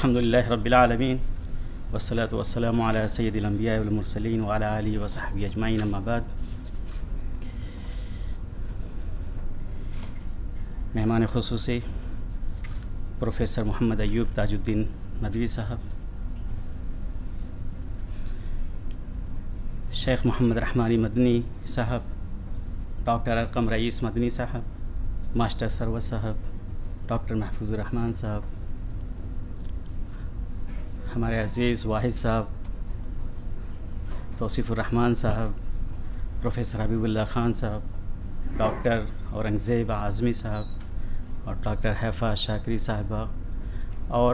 अल्हम्दुलिल्लाहि रब्बिल आलमीन वस्सलातु वस्सलामु अला सय्यिदिल अंबिया वल मुरसलीन व अला आलिहि व सहबिहि अजमाइन अम्मा बाद। मेहमान खुसूसी प्रोफेसर मोहम्मद अय्यूब ताजुद्दीन नदवी साहब, शेख मोहम्मद रहमानी मदनी साहब, डॉक्टर अरकम रईस मदनी साहब, मास्टर सरवर साहब, डॉक्टर महफूजुर रहमान साहब, हमारे अज़ीज़ वाहिद साहब, तौसीफ़ुर रहमान साहब, प्रोफेसर हबीबुल्लाह ख़ान साहब, डॉक्टर औरंगज़ेब आज़मी साहब और डॉक्टर हैफ़ा शाकरी साहिबा और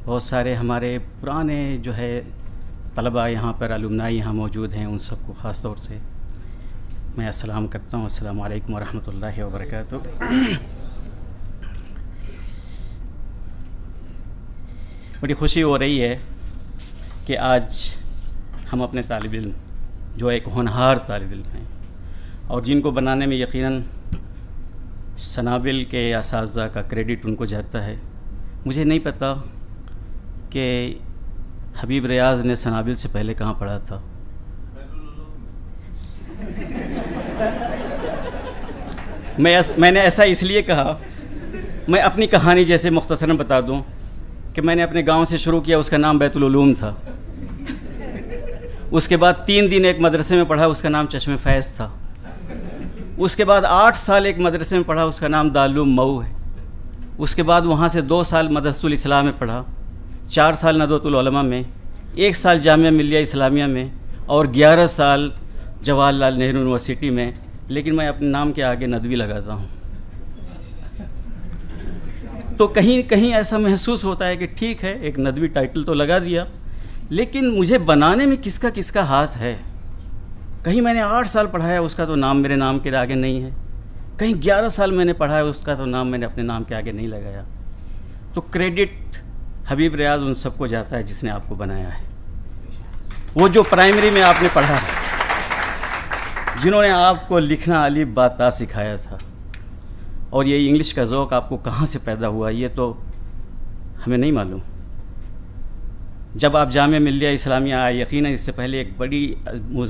बहुत सारे हमारे पुराने जो है तलबा यहाँ पर अलुमनाई यहाँ मौजूद हैं, उन सबको ख़ास तौर से मैं अस्सलाम करता हूँ। अस्सलामु अलैकुम व रहमतुल्लाहि व बरकातुहू। बड़ी खुशी हो रही है कि आज हम अपने तालिब इल्म जो एक होनहार तालिब इल्म हैं और जिनको बनाने में यकीनन सनाबिल के असातिज़ा का क्रेडिट उनको जाता है। मुझे नहीं पता कि हबीब रियाज़ ने सनाबिल से पहले कहाँ पढ़ा था। मैंने ऐसा इसलिए कहा, मैं अपनी कहानी जैसे मुख्तसरन बता दूं कि मैंने अपने गांव से शुरू किया, उसका नाम बैतुल उलूम था। उसके बाद 3 दिन एक मदरसे में पढ़ा, उसका नाम चश्मे फैज़ था। उसके बाद 8 साल एक मदरसे में पढ़ा, उसका नाम दारुल मऊ है। उसके बाद वहाँ से 2 साल मदरसतुल इस्लाम में पढ़ा, 4 साल नदवतुल उलमा में, 1 साल जामिया मिल्लिया इस्लामिया में और 11 साल जवाहरलाल नेहरू यूनिवर्सिटी में। लेकिन मैं अपने नाम के आगे नदवी लगाता हूँ, तो कहीं कहीं ऐसा महसूस होता है कि ठीक है, एक नदवी टाइटल तो लगा दिया, लेकिन मुझे बनाने में किसका किसका हाथ है। कहीं मैंने 8 साल पढ़ाया, उसका तो नाम मेरे नाम के आगे नहीं है। कहीं 11 साल मैंने पढ़ाया, उसका तो नाम मैंने अपने नाम के आगे नहीं लगाया। तो क्रेडिट हबीब रियाज़ उन सबको जाता है जिसने आपको बनाया है। वो जो प्राइमरी में आपने पढ़ा है, जिन्होंने आपको लिखना अलिफ बा ता सिखाया था, और ये इंग्लिश का ज़ौक़ आपको कहाँ से पैदा हुआ ये तो हमें नहीं मालूम। जब आप जामिया मिल्लिया इस्लामिया आए, यकीनन इससे पहले एक बड़ी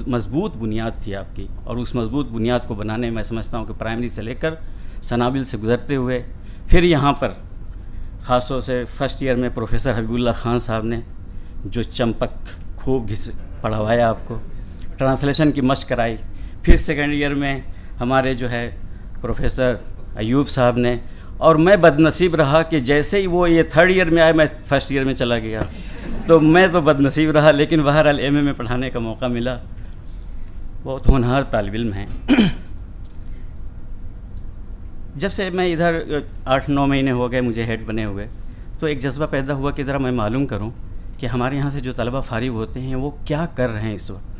मज़बूत बुनियाद थी आपकी, और उस मज़बूत बुनियाद को बनाने में मैं समझता हूँ कि प्राइमरी से लेकर सनाबिल से गुज़रते हुए फिर यहाँ पर ख़ास तौर से फ़र्स्ट ईयर में प्रोफेसर हबीबुल्लाह ख़ान साहब ने जो चंपक खूब पढ़वाया, आपको ट्रांसलेशन की मशक़ कराई। फिर सेकेंड ईयर में हमारे जो है प्रोफेसर अय्यूब साहब ने, और मैं बदनसीब रहा कि जैसे ही वो ये 3rd ईयर में आए मैं फर्स्ट ईयर में चला गया, तो मैं तो बदनसीब रहा, लेकिन बहरहाल एमए में पढ़ाने का मौका मिला। बहुत होनहार तालिब इल्म हैं। जब से मैं इधर 8-9 महीने हो गए मुझे हेड बने हुए, तो एक जज्बा पैदा हुआ कि ज़रा मैं मालूम करूं कि हमारे यहाँ से जो तलबा फारिग होते हैं वो क्या कर रहे हैं इस वक्त।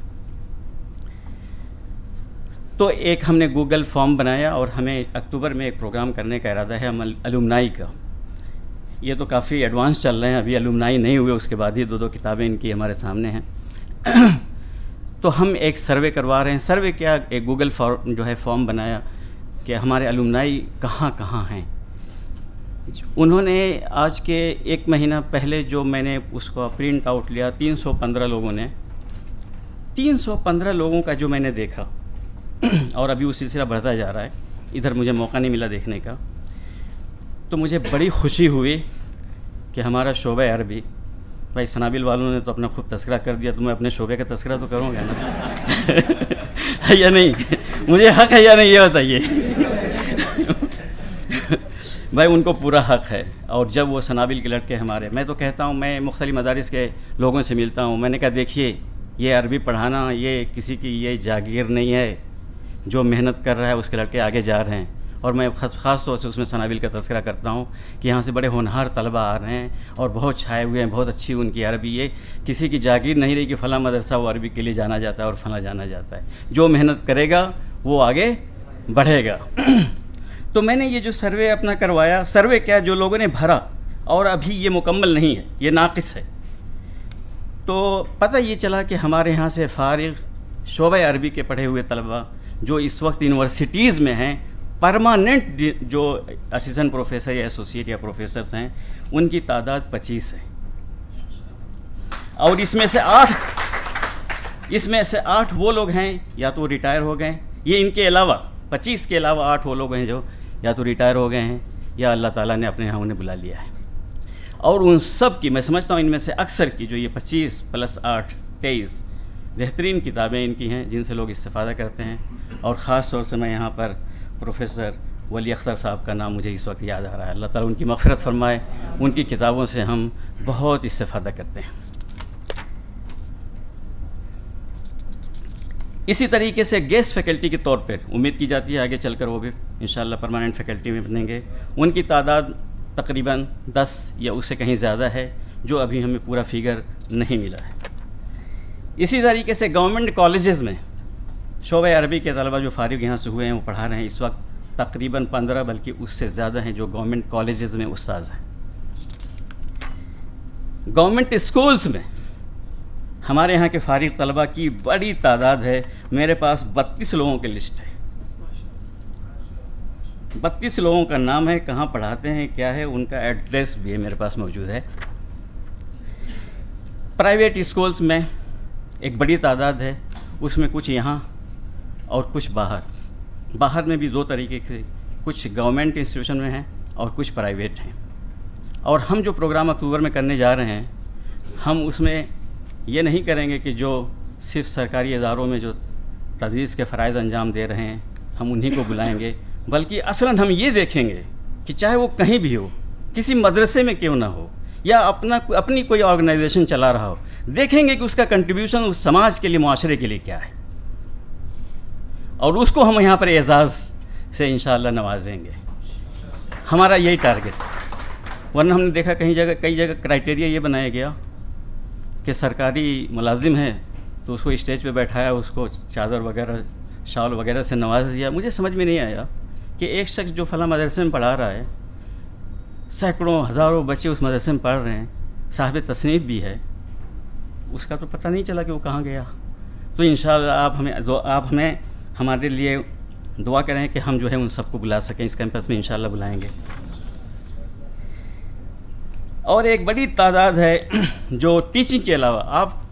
तो एक हमने गूगल फॉर्म बनाया और हमें अक्टूबर में एक प्रोग्राम करने का इरादा है अलुमनाई का। ये तो काफ़ी एडवांस चल रहे हैं, अभी अलुमनाई नहीं हुए, उसके बाद ही 2-2 किताबें इनकी हमारे सामने हैं। तो हम एक सर्वे करवा रहे हैं। सर्वे क्या, एक गूगल फॉर्म जो है फॉर्म बनाया कि हमारे अलुमनाई कहाँ कहाँ हैं। उन्होंने आज के 1 महीना पहले जो मैंने उसको प्रिंट आउट लिया, 315 लोगों ने, 315 लोगों का जो मैंने देखा, और अभी वो सिलसिला बढ़ता जा रहा है। इधर मुझे मौका नहीं मिला देखने का, तो मुझे बड़ी खुशी हुई कि हमारा शोबा अरबी, भाई सनाबिल वालों ने तो अपना खूब तस्करा कर दिया, तो मैं अपने शोबे का तस्करा तो करूँगा ना। है या नहीं? मुझे हक़ है या नहीं ये बताइए। भाई उनको पूरा हक़ है। और जब वो सनाबिल के लड़के हमारे, मैं तो कहता हूँ, मैं मुख्तलिफ़ मदारिस के लोगों से मिलता हूँ, मैंने कहा देखिए ये अरबी पढ़ाना ये किसी की ये जागीर नहीं है, जो मेहनत कर रहा है उसके लड़के आगे जा रहे हैं। और मैं ख़ास तौर से उसमें सनाबिल का तज़किरा करता हूँ कि यहाँ से बड़े होनहार तलबा आ रहे हैं और बहुत छाए हुए हैं, बहुत अच्छी उनकी अरबी। ये किसी की जागीर नहीं रही कि फ़लाँ मदरसा वो अरबी के लिए जाना जाता है और फ़लाँ जाना जाता है। जो मेहनत करेगा वो आगे बढ़ेगा। तो मैंने ये जो सर्वे अपना करवाया, सर्वे क्या जो लोगों ने भरा, और अभी ये मुकम्मल नहीं है, ये नाक़िस है। तो पता ये चला कि हमारे यहाँ से फ़ारिग शोबा अरबी के पढ़े हुए तलबा जो इस वक्त यूनिवर्सिटीज़ में हैं, परमानेंट जो असिस्टेंट प्रोफेसर या एसोसिएट या प्रोफेसर्स हैं उनकी तादाद 25 है। और इसमें से 8 वो लोग हैं या तो रिटायर हो गए, ये इनके अलावा 25 के अलावा 8 वो लोग हैं जो या तो रिटायर हो गए हैं या अल्लाह ताला ने अपने यहाँ उन्हें बुला लिया है। और उन सब की मैं समझता हूँ इनमें से अक्सर की जो ये 25 + 8 23 बेहतरीन किताबें इनकी हैं जिनसे लोग इस्तेफ़ादा करते हैं। और ख़ास तौर से मैं यहाँ पर प्रोफेसर वली अख्तर साहब का नाम मुझे इस वक्त याद आ रहा है। अल्लाह ताला उनकी मग़फ़िरत फ़रमाए। उनकी किताबों से हम बहुत इस्तेफ़ादा करते हैं। इसी तरीके से गेस्ट फैकल्टी के तौर पर उम्मीद की जाती है आगे चलकर वो भी इंशाअल्लाह परमानेंट फैकल्टी में बनेंगे। उनकी तादाद तकरीबन 10 या उससे कहीं ज़्यादा है, जो अभी हमें पूरा फिगर नहीं मिला है। इसी तरीके से गवर्नमेंट कॉलेजेस में शोबे अरबी के तलबा जो फारिग यहाँ से हुए हैं वो पढ़ा रहे हैं इस वक्त तकरीबन 15 बल्कि उससे ज़्यादा हैं जो गवर्नमेंट कॉलेजेस में उस्ताद हैं। गवर्नमेंट स्कूल्स में हमारे यहाँ के फारिग तलबा की बड़ी तादाद है। मेरे पास 32 लोगों की लिस्ट है। 32 लोगों का नाम है, कहाँ पढ़ाते हैं, क्या है, उनका एड्रेस भी मेरे पास मौजूद है। प्राइवेट स्कूल्स में एक बड़ी तादाद है, उसमें कुछ यहाँ और कुछ बाहर में भी 2 तरीके के, कुछ गवर्नमेंट इंस्टीट्यूशन में हैं और कुछ प्राइवेट हैं। और हम जो प्रोग्राम अक्टूबर में करने जा रहे हैं, हम उसमें ये नहीं करेंगे कि जो सिर्फ सरकारी इदारों में जो तदरीस के फ़राइज़ अंजाम दे रहे हैं हम उन्हीं को बुलाएंगे, बल्कि असलन हम ये देखेंगे कि चाहे वो कहीं भी हो, किसी मदरसे में क्यों ना हो या अपनी कोई ऑर्गेनाइजेशन चला रहा हो, देखेंगे कि उसका कंट्रीब्यूशन उस समाज के लिए, मुआशरे के लिए क्या है, और उसको हम यहाँ पर एजाज़ से इंशाअल्लाह नवाजेंगे। हमारा यही टारगेट। वरना हमने देखा कई जगह क्राइटेरिया ये बनाया गया कि सरकारी मुलाजिम है तो उसको स्टेज पे बैठाया, उसको चादर वगैरह, शाल वगैरह से नवाज दिया। मुझे समझ में नहीं आया कि एक शख्स जो फला मदरसे में पढ़ा रहा है, सैकड़ों हज़ारों बच्चे उस मदरसे में पढ़ रहे हैं, साहिब तसनीफ़ भी है, उसका तो पता नहीं चला कि वो कहाँ गया। तो इंशाअल्लाह आप हमें हमारे लिए दुआ करें कि हम जो है उन सबको बुला सकें। इस कैंपस में इंशाअल्लाह बुलाएंगे। और एक बड़ी तादाद है जो टीचिंग के अलावा, आपको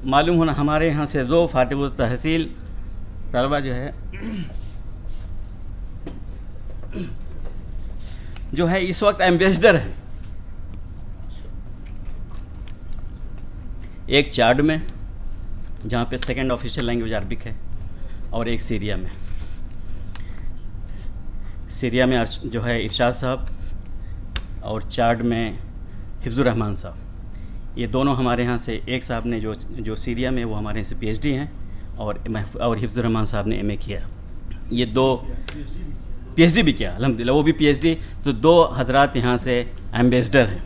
मालूम होना हमारे यहाँ से 2 फातिहुल तहसील तलबा जो है इस वक्त एम्बेसडर है। एक चाड में जहाँ पे सेकंड ऑफिशियल लैंग्वेज अरबिक है, और एक सीरिया में जो है इरशाद साहब, और चाड में हिफ्ज़ुर रहमान साहब। ये दोनों हमारे यहाँ से, एक साहब ने जो सीरिया में वो हमारे यहाँ से PhD हैं, और हिफ्ज़ुर रहमान साहब ने MA किया। ये 2 PhD भी किया अल्हम्दुलिल्लाह, वो भी PhD। तो 2 हज़रात यहाँ से एम्बेसडर हैं।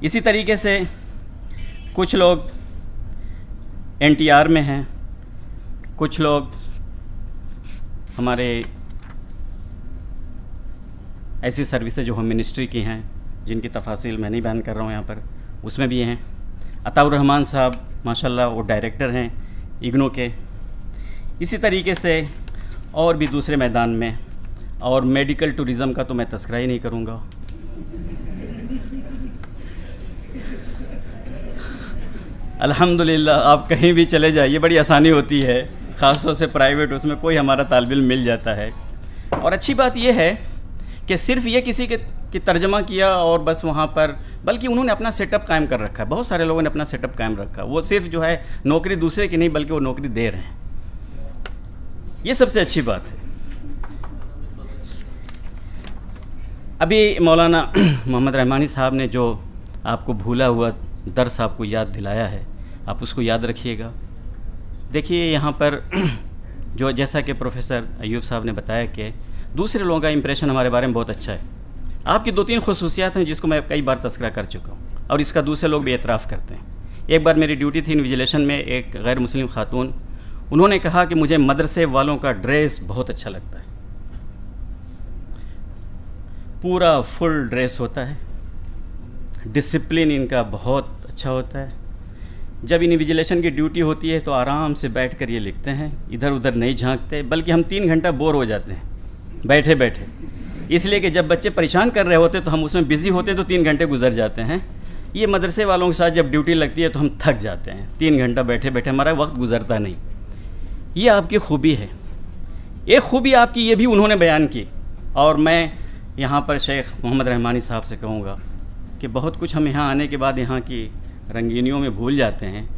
इसी तरीके से कुछ लोग NTR में हैं, कुछ लोग हमारे ऐसी सर्विसेज जो हम मिनिस्ट्री की हैं, जिनकी तफासिल मैं नहीं बयान कर रहा हूँ यहाँ पर, उसमें भी हैं। अताउर रहमान साहब माशाल्लाह वो डायरेक्टर हैं इग्नो के। इसी तरीके से और भी दूसरे मैदान में, और मेडिकल टूरिज़म का तो मैं तस्करा ही नहीं करूँगा। अल्हम्दुलिल्लाह आप कहीं भी चले जाइए बड़ी आसानी होती है, ख़ास तौर से प्राइवेट, उसमें कोई हमारा तालिब इल्म मिल जाता है। और अच्छी बात यह है कि सिर्फ ये किसी के तर्जमा किया और बस वहाँ पर, बल्कि उन्होंने अपना सेटअप कायम कर रखा है। बहुत सारे लोगों ने अपना सेटअप कायम रखा है। वो सिर्फ जो है नौकरी दूसरे की नहीं, बल्कि वो नौकरी दे रहे हैं। ये सबसे अच्छी बात है। अभी मौलाना मोहम्मद रहमानी साहब ने जो आपको भूला हुआ दर्स आपको याद दिलाया है, आप उसको याद रखिएगा। देखिए यहाँ पर जो जैसा कि प्रोफेसर अयूब साहब ने बताया कि दूसरे लोगों का इंप्रेशन हमारे बारे में बहुत अच्छा है। आपकी 2-3 खुसूसियात हैं जिसको मैं कई बार तस्करा कर चुका हूँ, और इसका दूसरे लोग भी एतराफ़ करते हैं। एक बार मेरी ड्यूटी थी इन्विजिलेशन में, एक गैर मुस्लिम खातून, उन्होंने कहा कि मुझे मदरसे वालों का ड्रेस बहुत अच्छा लगता है, पूरा फुल ड्रेस होता है, डिसिप्लिन इनका बहुत अच्छा होता है, जब इन्विजिलेशन की ड्यूटी होती है तो आराम से बैठ कर ये लिखते हैं, इधर उधर नहीं झांकते, बल्कि हम 3 घंटा बोर हो जाते हैं बैठे बैठे, इसलिए कि जब बच्चे परेशान कर रहे होते तो हम उसमें बिज़ी होते तो 3 घंटे गुजर जाते हैं। ये मदरसे वालों के साथ जब ड्यूटी लगती है तो हम थक जाते हैं, 3 घंटा बैठे बैठे हमारा वक्त गुजरता नहीं। ये आपकी खूबी है। एक खूबी आपकी ये भी उन्होंने बयान की, और मैं यहाँ पर शेख मोहम्मद रहमानी साहब से कहूँगा कि बहुत कुछ हम यहाँ आने के बाद यहाँ की रंगीनियों में भूल जाते हैं,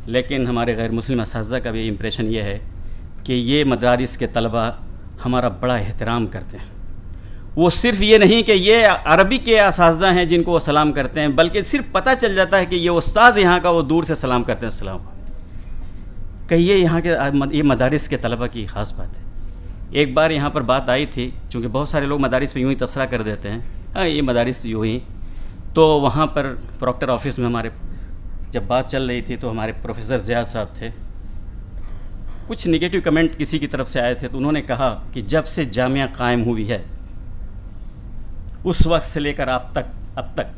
लेकिन हमारे गैर मुस्लिम असातिज़ा का भी इम्प्रेशन ये है कि ये मदारिस के तलबा हमारा बड़ा एहतराम करते हैं। वो सिर्फ ये नहीं कि ये अरबी के असातिज़ा हैं जिनको वो सलाम करते हैं, बल्कि सिर्फ पता चल जाता है कि ये उस्ताद यहाँ का, वो दूर से सलाम करते हैं, सलाम कहिए। यहाँ के ये मदारिस के तलबा की ख़ास बात है। एक बार यहाँ पर बात आई थी, चूँकि बहुत सारे लोग मदारिस पे यूँ ही तबसरा कर देते हैं, हाँ ये मदारिस यूँ ही, तो वहाँ पर प्रॉक्टर ऑफिस में हमारे जब बात चल रही थी तो हमारे प्रोफेसर ज़िया साहब थे, कुछ नेगेटिव कमेंट किसी की तरफ से आए थे, तो उन्होंने कहा कि जब से जामिया कायम हुई है उस वक्त से लेकर अब तक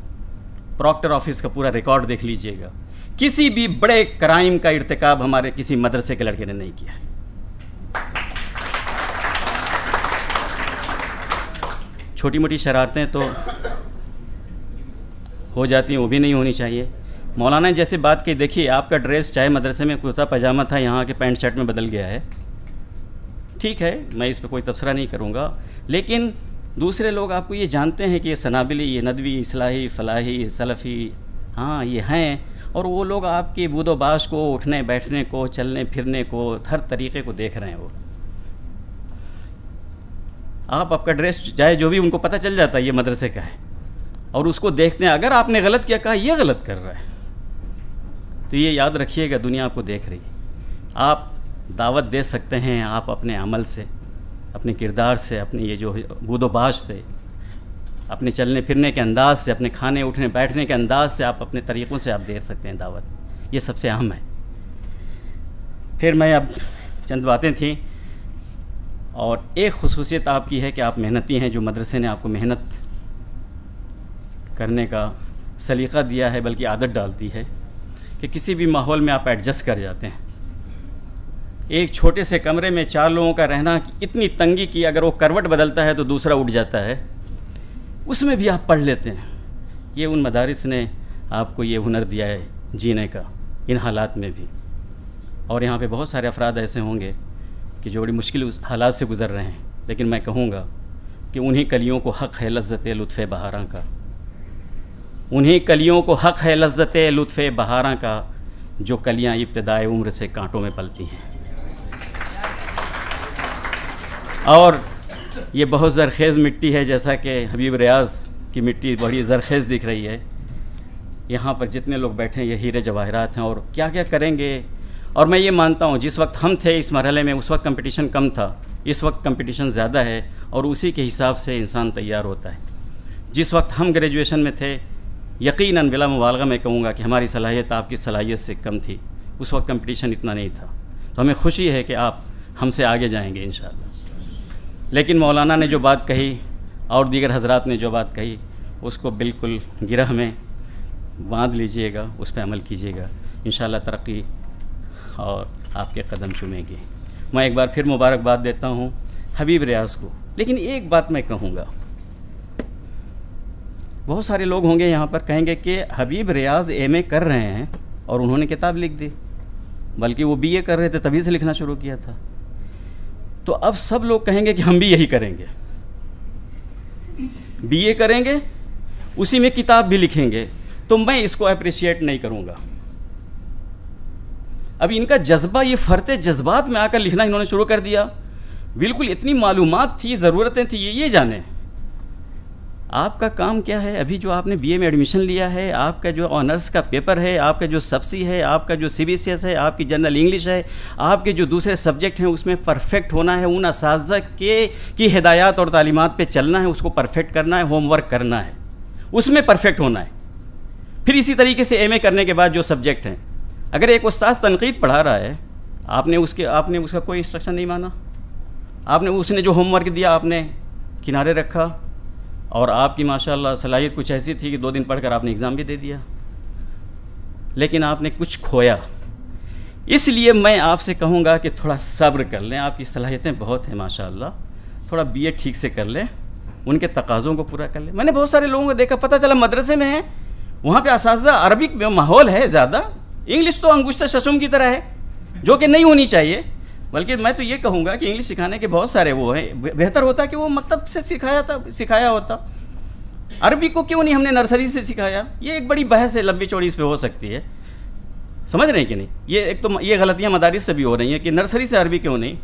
प्रॉक्टर ऑफिस का पूरा रिकॉर्ड देख लीजिएगा, किसी भी बड़े क्राइम का इर्तिकाब हमारे किसी मदरसे के लड़के ने नहीं किया। छोटी मोटी शरारतें तो हो जाती हैं, वो भी नहीं होनी चाहिए। मौलाना जैसे बात की, देखिए आपका ड्रेस चाहे मदरसे में कुर्ता पजामा था, यहाँ के पैंट शर्ट में बदल गया है, ठीक है, मैं इस पर कोई तबसरा नहीं करूँगा, लेकिन दूसरे लोग आपको ये जानते हैं कि ये सनाबिली, ये नदवी, इस्लाही, फलाही, सलफ़ी, हाँ ये हैं, और वो लोग आपके बूदोबाश को, उठने बैठने को, चलने फिरने को, हर तरीक़े को देख रहे हैं। वो आप आपका ड्रेस चाहे जो भी, उनको पता चल जाता है ये मदरसे का है, और उसको देखते हैं। अगर आपने गलत किया, कहा ये गलत कर रहा है, तो ये याद रखिएगा दुनिया आपको देख रही है। आप दावत दे सकते हैं, आप अपने अमल से, अपने किरदार से, अपने ये जो बूदोबाश से, अपने चलने फिरने के अंदाज से, अपने खाने उठने बैठने के अंदाज से, आप अपने तरीक़ों से आप दे सकते हैं दावत, ये सबसे अहम है। फिर मैं अब चंद बातें थी, और एक खुसूसियत आपकी है कि आप मेहनती हैं, जो मदरसे ने आपको मेहनत करने का सलीक़ा दिया है, बल्कि आदत डालती है कि किसी भी माहौल में आप एडजस्ट कर जाते हैं। एक छोटे से कमरे में 4 लोगों का रहना, इतनी तंगी की अगर वो करवट बदलता है तो दूसरा उठ जाता है, उसमें भी आप पढ़ लेते हैं। ये उन मदारिस ने आपको ये हुनर दिया है जीने का, इन हालात में भी। और यहाँ पे बहुत सारे अफराद ऐसे होंगे कि जो बड़ी मुश्किल हालात से गुज़र रहे हैं, लेकिन मैं कहूँगा कि उन्हीं कलियों को हक़ है लज़्ज़त लुत्फ़े बहारां का, उन्हीं कलियों को हक़ है लज़्ज़त लुत्फ़े बहारां का, जो कलियाँ इब्तिदाए उम्र से कांटों में पलती हैं। और ये बहुत ज़रख़ेज़ मिट्टी है, जैसा कि हबीब रियाज़ की मिट्टी बड़ी ज़रख़ेज़ दिख रही है। यहाँ पर जितने लोग बैठे हैं ये हीरे जवाहरात हैं, और क्या क्या करेंगे। और मैं ये मानता हूँ जिस वक्त हम थे इस मरहले में, उस वक्त कंपटीशन कम था, इस वक्त कंपटीशन ज़्यादा है, और उसी के हिसाब से इंसान तैयार होता है। जिस वक्त हम ग्रेजुएशन में थे, यकीनन बिला मुबालगा मैं कहूँगा कि हमारी सलाहियत आपकी सलाहियत से कम थी, उस वक्त कंपटीशन इतना नहीं था। तो हमें खुशी है कि आप हमसे आगे जाएंगे इंशाअल्लाह। लेकिन मौलाना ने जो बात कही और दीगर हजरात ने जो बात कही, उसको बिल्कुल गिरह में बांध लीजिएगा, उस पर अमल कीजिएगा, इंशाअल्लाह तरक्की और आपके कदम चूमेंगे। मैं एक बार फिर मुबारकबाद देता हूँ हबीब रियाज़ को। लेकिन एक बात मैं कहूँगा, बहुत सारे लोग होंगे यहाँ पर कहेंगे कि हबीब रियाज़ एमए कर रहे हैं और उन्होंने किताब लिख दी, बल्कि वो बीए कर रहे थे तभी से लिखना शुरू किया था। तो अब सब लोग कहेंगे कि हम भी यही करेंगे, बीए करेंगे, उसी में किताब भी लिखेंगे। तो मैं इसको अप्रिशिएट नहीं करूँगा। अब इनका जज्बा, ये फ़रते जज्बात में आकर लिखना इन्होंने शुरू कर दिया। बिल्कुल इतनी मालूमात थी, ज़रूरतें थी, ये जाने आपका काम क्या है। अभी जो आपने बीए में एडमिशन लिया है, आपका जो ऑनर्स का पेपर है, आपका जो सबसी है, आपका जो सीबीसीएस है, आपकी जनरल इंग्लिश है, आपके जो दूसरे सब्जेक्ट हैं, उसमें परफेक्ट होना है, उन असातिज़ा की हिदायत और तालीमात पे चलना है, उसको परफेक्ट करना है, होमवर्क करना है, उसमें परफेक्ट होना है। फिर इसी तरीके से एमए करने के बाद जो सब्जेक्ट हैं, अगर एक उस्ताद तनकीद पढ़ा रहा है, आपने उसका कोई इंस्ट्रक्शन नहीं माना, उसने जो होमवर्क दिया आपने किनारे रखा, और आपकी माशाल्लाह सलाहियत कुछ ऐसी थी कि 2 दिन पढ़कर आपने एग्ज़ाम भी दे दिया। लेकिन आपने कुछ खोया। इसलिए मैं आपसे कहूँगा कि थोड़ा सब्र कर लें, आपकी सलाहियतें बहुत हैं माशाअल्लाह, थोड़ा बीए ठीक से कर लें, उनके तकाज़ों को पूरा कर लें। मैंने बहुत सारे लोगों को देखा, पता चला मदरसे में है, वहाँ पे असातिज़ा अरबिक माहौल है ज़्यादा, इंग्लिश तो अंगुश्ता शशुम की तरह है, जो कि नहीं होनी चाहिए। बल्कि मैं तो ये कहूँगा कि इंग्लिश सिखाने के बहुत सारे वो हैं, बेहतर होता कि वो मकतब से सिखाया होता। अरबी को क्यों नहीं हमने नर्सरी से सिखाया? ये एक बड़ी बहस है, लंबी चौड़ी इस पर हो सकती है, समझ रहे हैं कि नहीं? ये एक तो ये गलतियाँ मदारिस से भी हो रही हैं कि नर्सरी से अरबी क्यों नहीं,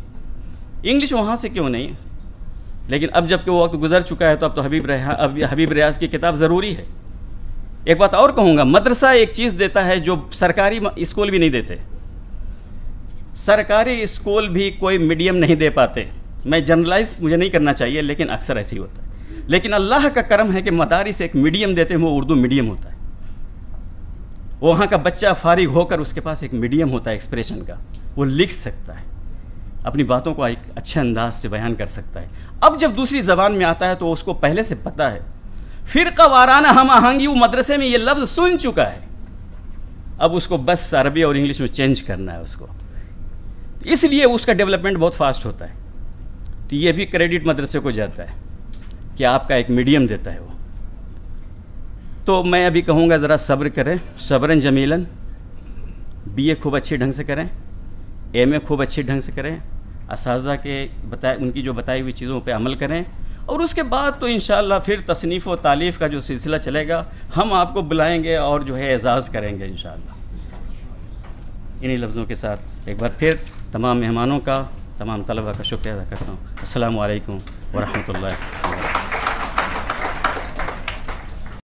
इंग्लिश वहाँ से क्यों नहीं। लेकिन अब जबकि वो वक्त गुजर चुका है तो अब तो हबीब रियाज की किताब ज़रूरी है। एक बात और कहूँगा, मदरसा एक चीज़ देता है जो सरकारी स्कूल भी नहीं देते। सरकारी स्कूल भी कोई मीडियम नहीं दे पाते। मैं जनरलाइज मुझे नहीं करना चाहिए, लेकिन अक्सर ऐसे ही होता है। लेकिन अल्लाह का करम है कि मदारिस एक मीडियम देते हैं, वो उर्दू मीडियम होता है। वहाँ का बच्चा फारिग होकर उसके पास एक मीडियम होता है एक्सप्रेशन का, वो लिख सकता है, अपनी बातों को एक अच्छे अंदाज से बयान कर सकता है। अब जब दूसरी ज़बान में आता है तो उसको पहले से पता है, फ़िरक़ा वाराना हम आहंगी, वो मदरसे में ये लफ्ज़ सुन चुका है, अब उसको बस अरबी और इंग्लिश में चेंज करना है उसको, इसलिए उसका डेवलपमेंट बहुत फास्ट होता है। तो ये भी क्रेडिट मदरसे को जाता है कि आपका एक मीडियम देता है वो। तो मैं अभी कहूँगा ज़रा सब्र करें, सब्रन जमीलन, बीए खूब अच्छे ढंग से करें, एमए खूब अच्छे ढंग से करें, असातिज़ा के उनकी जो बताई हुई चीज़ों पे अमल करें, और उसके बाद तो इंशाअल्लाह फिर तसनीफ़ व तालीफ़ का जो सिलसिला चलेगा, हम आपको बुलाएंगे और जो है एजाज़ करेंगे इंशाअल्लाह। इन्हीं लफ्ज़ों के साथ एक बार फिर तमाम मेहमानों का, तमाम तलबा का शुक्रिया अदा करता हूँ। अस्सलामु अलैकुम व रहमतुल्लाहि।